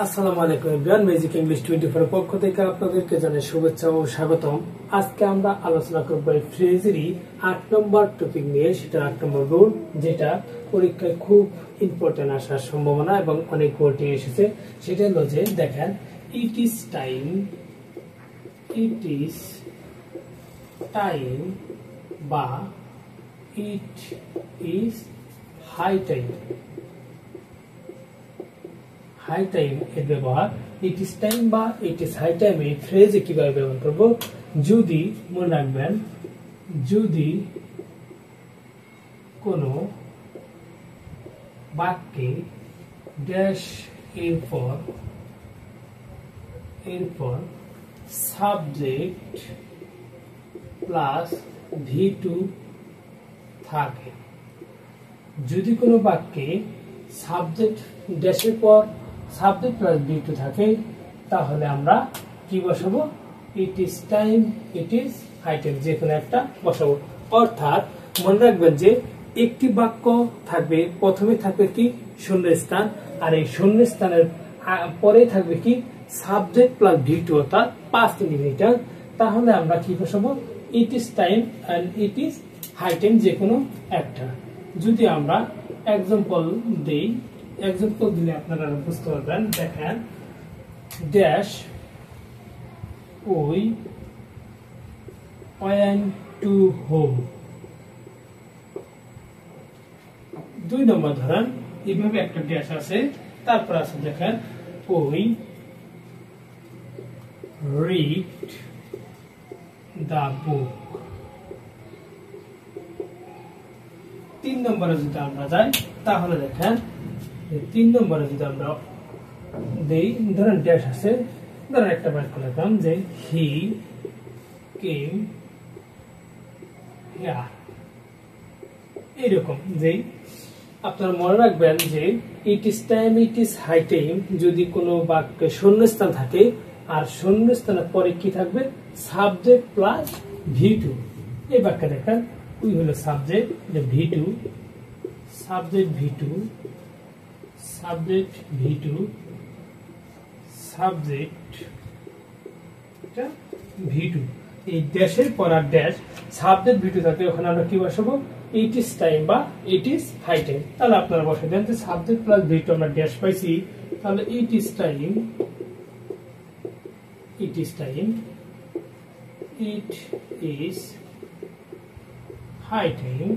আসসালামু আলাইকুম everyone, magic English 24 এর পক্ষ থেকে আপনাদেরকে জানাই শুভেচ্ছা ও স্বাগতম। আজকে আমরা আলোচনা করব ফ্রেজেরই 8 নম্বর টপিক নিয়ে, সেটা 8 নম্বর রুল, যেটা পরীক্ষায় খুব ইম্পর্টেন্ট আসার সম্ভাবনা এবং অনেক ভোল্টে এসেছে। সেটা হলো যে দেখেন, ইট ইজ টাইম বা it is high time. High time এর ব্যবহার ইট ইজ টাইম বা ইট ইজ হাই টাইম এই ফ্রেজে কিভাবে ব্যবহার করব, যদি মনে রাখবেন, যদি কোনো বাক্যে ড্যাশ এরপর সাবজেক্ট প্লাস V2 থাকে। যদি কোনো বাক্যে সাবজেক্ট ড্যাশের পর সাবজেক্ট প্লাস V2 থাকে, তাহলে আমরা কি বসাবো? It is time, it is high time, যে কোনো একটা বসাবো। অর্থাৎ মনে রাখবেন যে একটি বাক্য থাকবে, প্রথমে থাকবে কি শূন্যস্থান, আর এই শূন্যস্থানের পরে থাকবে কি সাবজেক্ট প্লাস V2, অর্থাৎ পাস্ট ইনডিফিনিট। তাহলে আমরা কি বসাবো? It is time and it is high time, যে কোনো একটা। যদি আমরা এক্সাম্পল দেই, এক্সাম্পল দিলে আপনারা বুঝতে পারবেন। দেখেন, dash we went to home. 2 নম্বর ধরেন, এইভাবে একটা ড্যাশ আছে, তারপর আছে দেখেন উই রিড দা বুক। 3 নম্বরে যদি আমরা যাই, তাহলে দেখেন 3 নম্বরে যদি আমরা দেই, ধরেন ড্যাশ আছে, ধরেন একটা বাক্য লিখলাম যে হি কেম হিয়ার। এইরকম যে আপনারা মনে রাখবেন যে it is time, it is high time যদি কোনো বাক্যে শূন্যস্থান থাকে, আর শূন্যস্থানের পরে কি থাকবে? Subject plus V2। এই বাক্যে দেখেন উই হলো সাবজেক্ট, যে V2, subject V2, subject V2, subject V2। এই ড্যাশের পর আর ড্যাশ সাবজেক্ট V2 থাকে, ওখানে আমরা কি বসাবো? ইট ইজ টাইম বা ইট ইজ হাই টাইম। তাহলে আপনারা বসে দেন যে সাবজেক্ট প্লাস V2 আমরা ড্যাশ পাইছি, তাহলে it is time, it is time, it is high time.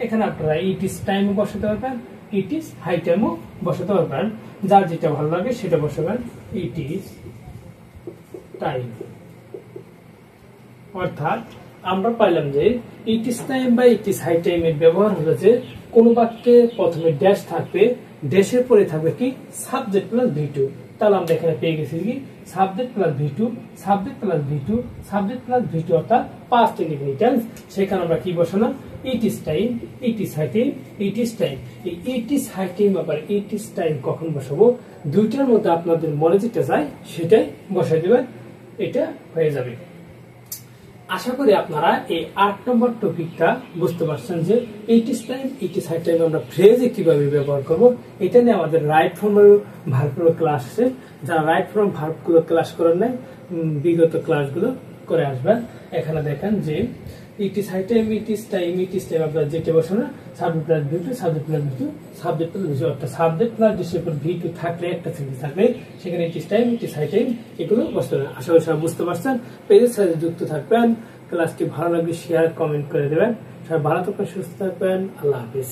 এখানে আপনারা ইট ইজ টাইম বসাতে পারবেন, ইট ইজ হাই টাইমও বসাতে পারবেন, যার যেটা ভালো লাগে সেটা বসাবেন। ইট ইজ টাইম। অর্থাৎ আমরা পাইলাম যে ইট ইজ টাইম বা ইট ইজ হাই টাইম এর ব্যবহার হলো যে কোনো বাক্যে প্রথমে ড্যাশ থাকবে, ড্যাশের পরে থাকবে কি সাবজেক্ট প্লাস V2। তাহলে আমরা এখানে পেয়ে গেছি কি subject plus V2, subject plus V2, subject plus V2, অর্থাৎ পাস্ট ইনডিফিনিট। সেখানে আমরা কি বসালাম? It is time, it is high time, it is time. এই ইট ইজ হাই টাইম আবার ইট ইজ টাইম কখন বসাবো? দুইটার মধ্যে আপনাদের মনে যেটা যায় সেটাই বসাই দেবেন, এটা হয়ে যাবে। আশা করি আপনারা এই 8 নম্বর টপিকটা বুঝতে পারছেন যে it is time, it is high time আমরা ফ্রেজে কিভাবে ব্যবহার করব। এটা নিয়ে আমাদের রাইট ফর্মের ভার্বগুলো ক্লাস আছে। যারা রাইট ফর্ম ভার্বগুলো ক্লাস করেন নাই, বিগত ক্লাসগুলো করে আসবেন। এখানে দেখেন যে it is high time, it is time, it is time আপনারা যেটা বসানো subject plus V2, subject plus V2, subject plus V2, অর্থাৎ সাবজেক্ট প্লাস V2 থাকলে একটা সেন্টেন্স থাকবে, সেখানে it is time, it is high time এগুলো বসতে হবে। আশা করি সবাই বুঝতে পারছেন। পেজের সাথে যুক্ত থাকবেন। ক্লাসটি ভালো লাগলে শেয়ার, কমেন্ট করে দেবেন। সবাই ভালো থাকবেন, সুস্থ থাকবেন। আল্লাহ হাফিজ।